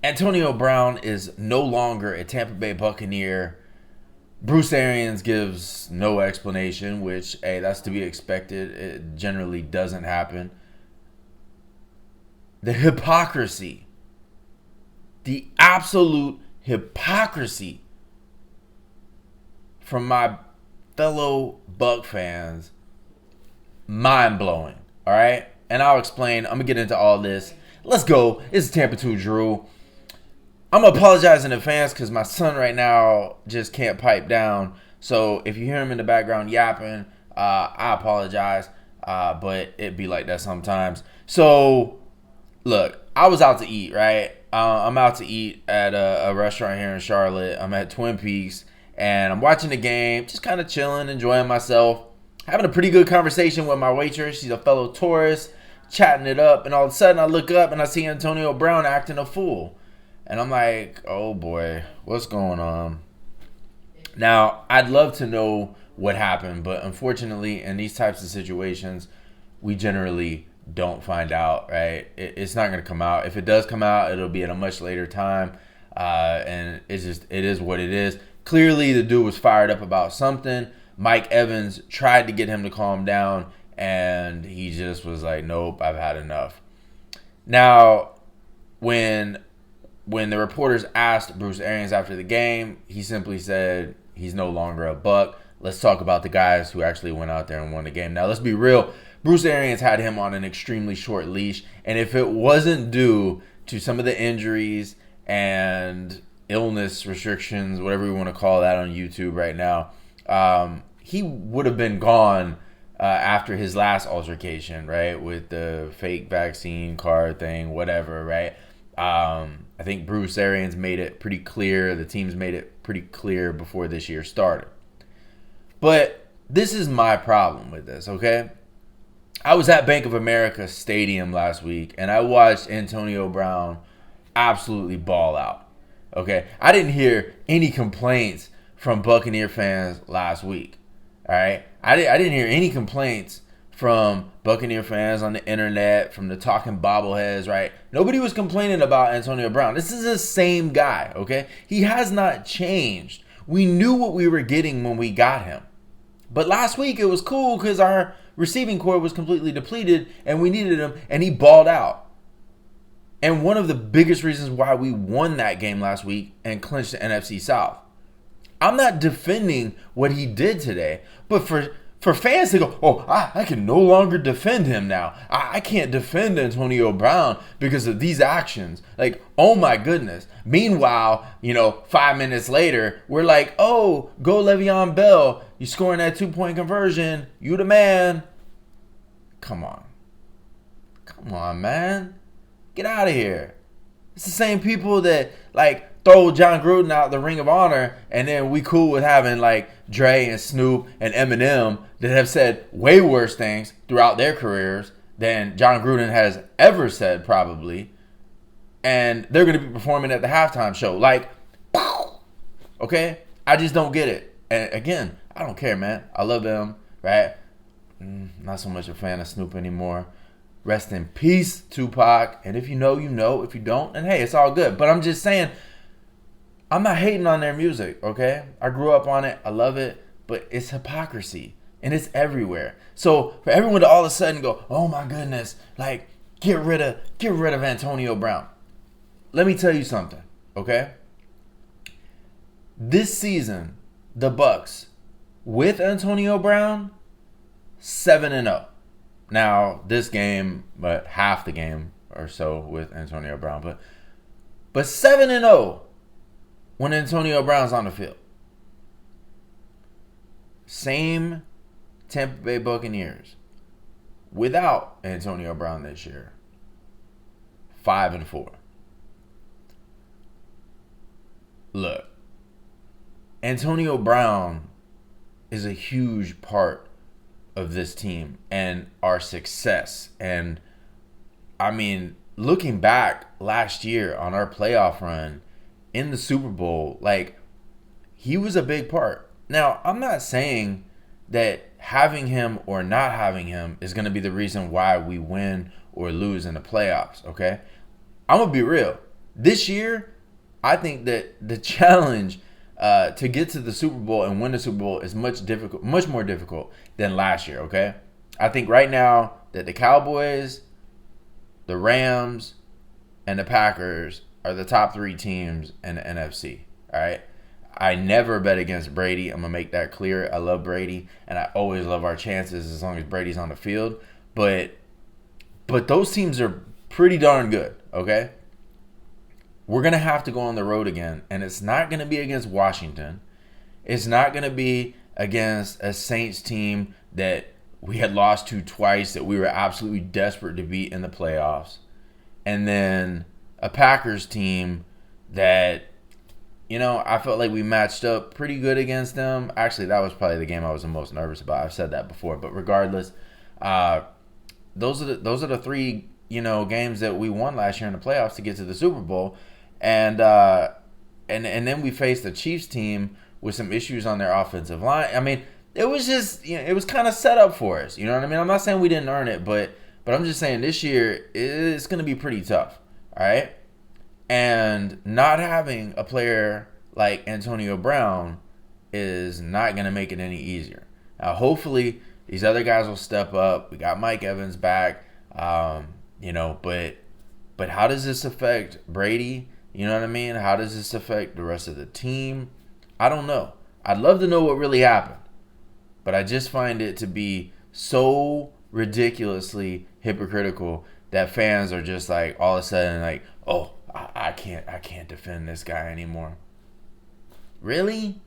Antonio Brown is no longer a Tampa Bay Buccaneer. Bruce Arians gives no explanation, which, hey, that's to be expected. It generally doesn't happen. The hypocrisy, the absolute hypocrisy from my fellow Buck fans, mind blowing. All right, and I'll explain. I'm gonna get into all this. Let's go. It's Tampa 2 Drew. I'm apologizing in advance because my son right now just can't pipe down. So if you hear him in the background yapping, I apologize. But it be like that sometimes. So look, I was out to eat, right? I'm out to eat at a restaurant here in Charlotte. I'm at Twin Peaks, and I'm watching the game, just kind of chilling, enjoying myself, having a pretty good conversation with my waitress. She's a fellow tourist, chatting it up, and all of a sudden I look up and I see Antonio Brown acting a fool. And I'm like, oh boy, what's going on? Now, I'd love to know what happened, but unfortunately, in these types of situations, we generally don't find out, right? It's not going to come out. If it does come out, it'll be at a much later time, and it is what it is. Clearly, the dude was fired up about something. Mike Evans tried to get him to calm down, and he just was like, nope, I've had enough. Now, when the reporters asked Bruce Arians after the game, he simply said he's no longer a Buck. Let's talk about the guys who actually went out there and won the game. Now, let's be real. Bruce Arians had him on an extremely short leash, and if it wasn't due to some of the injuries and illness restrictions, whatever you want to call that on YouTube right now, he would have been gone after his last altercation, right, with the fake vaccine card thing, whatever, right? I think Bruce Arians made it pretty clear. The teams made it pretty clear before this year started. But this is my problem with this, okay? I was at Bank of America Stadium last week, and I watched Antonio Brown absolutely ball out, okay? I didn't hear any complaints from Buccaneer fans last week, all right? I didn't hear any complaints from Buccaneer fans on the internet, from the talking bobbleheads, right? Nobody was complaining about Antonio Brown. This is the same guy, okay? He has not changed. We knew what we were getting when we got him. But last week it was cool because our receiving core was completely depleted and we needed him, and he balled out. And one of the biggest reasons why we won that game last week and clinched the NFC South. I'm not defending what he did today, but for fans to go, oh, I can no longer defend him now. I can't defend Antonio Brown because of these actions. Like, oh my goodness. Meanwhile, 5 minutes later, we're like, oh, go Le'Veon Bell. You scoring that 2-point conversion. You the man. Come on. Come on, man. Get out of here. It's the same people that, throw John Gruden out the Ring of Honor, and then we cool with having, Dre and Snoop and Eminem that have said way worse things throughout their careers than John Gruden has ever said, probably. And they're going to be performing at the halftime show. Okay? I just don't get it. And again, I don't care, man. I love them, right? Not so much a fan of Snoop anymore. Rest in peace, Tupac. And if you know, you know. If you don't, then hey, it's all good. But I'm just saying, I'm not hating on their music, okay? I grew up on it. I love it. But it's hypocrisy. And it's everywhere. So for everyone to all of a sudden go, oh my goodness, get rid of Antonio Brown. Let me tell you something, okay? This season, the Bucs, with Antonio Brown, 7-0. Now, this game, but half the game or so with Antonio Brown. But 7-0 when Antonio Brown's on the field. Same Tampa Bay Buccaneers without Antonio Brown this year. 5-4. Look, Antonio Brown is a huge part of this team and our success. And I mean, looking back last year on our playoff run in the Super Bowl, he was a big part. Now, I'm not saying that having him or not having him is going to be the reason why we win or lose in the playoffs, okay? I'm going to be real. This year, I think that the challenge to get to the Super Bowl and win the Super Bowl is much more difficult than last year. Okay, I think right now that the Cowboys, the Rams, and the Packers are the top 3 teams in the NFC. All right. I never bet against Brady. I'm going to make that clear. I love Brady, and I always love our chances as long as Brady's on the field. But those teams are pretty darn good, okay? We're going to have to go on the road again, and it's not going to be against Washington. It's not going to be against a Saints team that we had lost to twice, that we were absolutely desperate to beat in the playoffs. And then a Packers team that, I felt like we matched up pretty good against them. Actually, that was probably the game I was the most nervous about. I've said that before, but regardless, those are the 3 games that we won last year in the playoffs to get to the Super Bowl, and then we faced the Chiefs team with some issues on their offensive line. I mean, it was just it was kind of set up for us. You know what I mean? I'm not saying we didn't earn it, but I'm just saying this year it's going to be pretty tough. All right. And not having a player like Antonio Brown is not going to make it any easier. Now, hopefully, these other guys will step up. We got Mike Evans back, but how does this affect Brady? You know what I mean? How does this affect the rest of the team? I don't know. I'd love to know what really happened, but I just find it to be so ridiculously hypocritical that fans are just like all of a sudden like, oh, I can't defend this guy anymore. Really?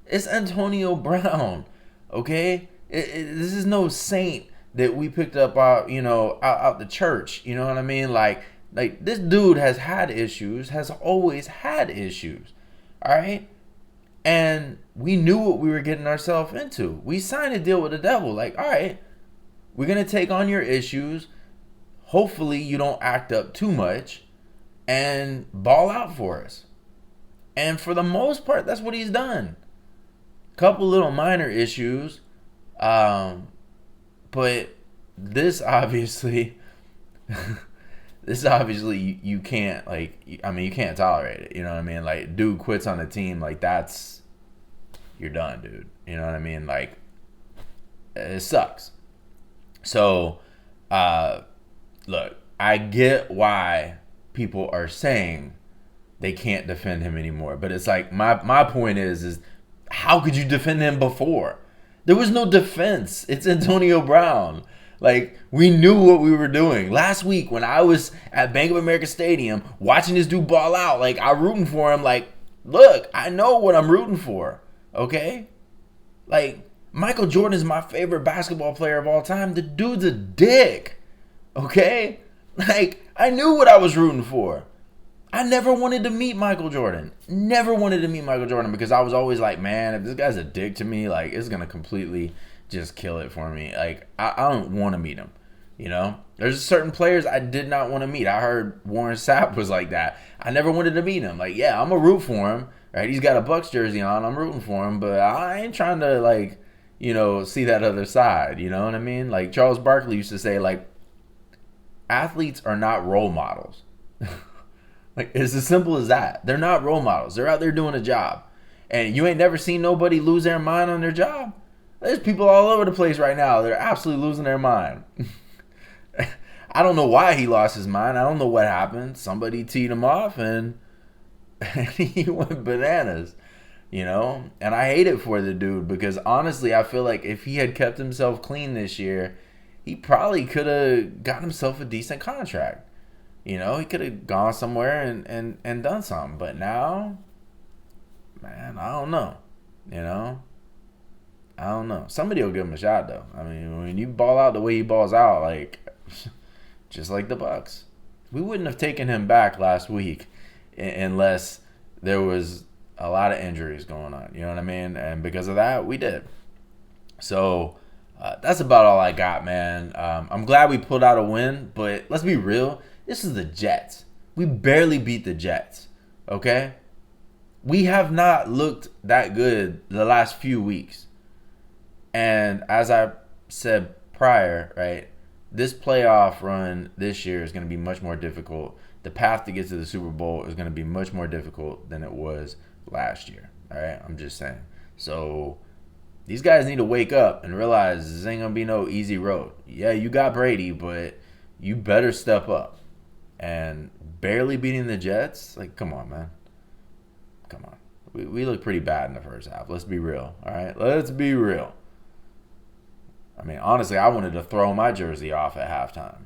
It's Antonio Brown, okay? This is no saint that we picked up out the church. You know what I mean? Like this dude has had issues, has always had issues. All right? And we knew what we were getting ourselves into. We signed a deal with the devil. Like, all right, we're going to take on your issues. Hopefully you don't act up too much and ball out for us. And for the most part, that's what he's done. Couple little minor issues. But this obviously you can't you can't tolerate it. You know what I mean? Like, dude quits on the team. Like, you're done, dude. You know what I mean? Like, it sucks. So, look, I get why people are saying they can't defend him anymore. But it's like, my point is how could you defend him before? There was no defense. It's Antonio Brown. Like, we knew what we were doing. Last week when I was at Bank of America Stadium watching this dude ball out, like, I'm rooting for him. Like, look, I know what I'm rooting for. Okay? Like, Michael Jordan is my favorite basketball player of all time. The dude's a dick. Okay? Like, I knew what I was rooting for. I never wanted to meet Michael Jordan. Never wanted to meet Michael Jordan because I was always like, man, if this guy's a dick to me, like, it's going to completely just kill it for me. Like, I don't want to meet him. You know? There's certain players I did not want to meet. I heard Warren Sapp was like that. I never wanted to meet him. Like, yeah, I'm going to root for him. Right? He's got a Bucs jersey on. I'm rooting for him. But I ain't trying to, like, see that other side. You know what I mean? Like, Charles Barkley used to say, like, athletes are not role models. Like, it's as simple as that. They're not role models. They're out there doing a job. And you ain't never seen nobody lose their mind on their job. There's people all over the place right now. They're absolutely losing their mind. I don't know why he lost his mind. I don't know what happened. Somebody teed him off and he went bananas, And I hate it for the dude because honestly, I feel like if he had kept himself clean this year, he probably could have got himself a decent contract. He could have gone somewhere and done something. But now, man, I don't know. I don't know. Somebody will give him a shot, though. I mean, when you ball out the way he balls out, like, just like the Bucs, we wouldn't have taken him back last week unless there was a lot of injuries going on. You know what I mean? And because of that, we did. So that's about all I got, man. I'm glad we pulled out a win, but let's be real. This is the Jets. We barely beat the Jets, okay? We have not looked that good the last few weeks. And as I said prior, right, this playoff run this year is going to be much more difficult the path to get to the Super Bowl is going to be much more difficult than it was last year. All right, I'm just saying. So these guys need to wake up and realize this ain't going to be no easy road. Yeah, you got Brady, but you better step up. And barely beating the Jets, like, come on, man. Come on. We look pretty bad in the first half. Let's be real, all right? Let's be real. I mean, honestly, I wanted to throw my jersey off at halftime.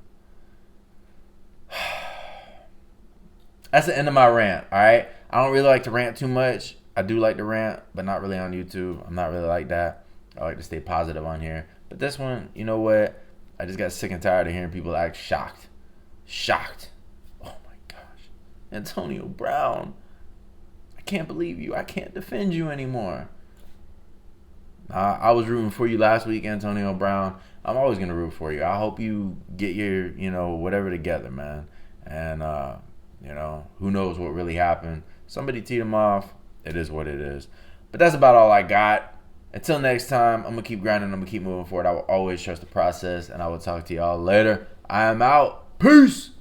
That's the end of my rant, all right? I don't really like to rant too much. I do like to rant, but not really on YouTube. I'm not really like that. I like to stay positive on here. But this one, you know what? I just got sick and tired of hearing people act shocked. Shocked. Oh, my gosh. Antonio Brown. I can't believe you. I can't defend you anymore. I was rooting for you last week, Antonio Brown. I'm always going to root for you. I hope you get your, whatever together, man. And, who knows what really happened. Somebody teed him off. It is what it is. But that's about all I got. Until next time, I'm going to keep grinding. I'm going to keep moving forward. I will always trust the process. And I will talk to y'all later. I am out. Peace.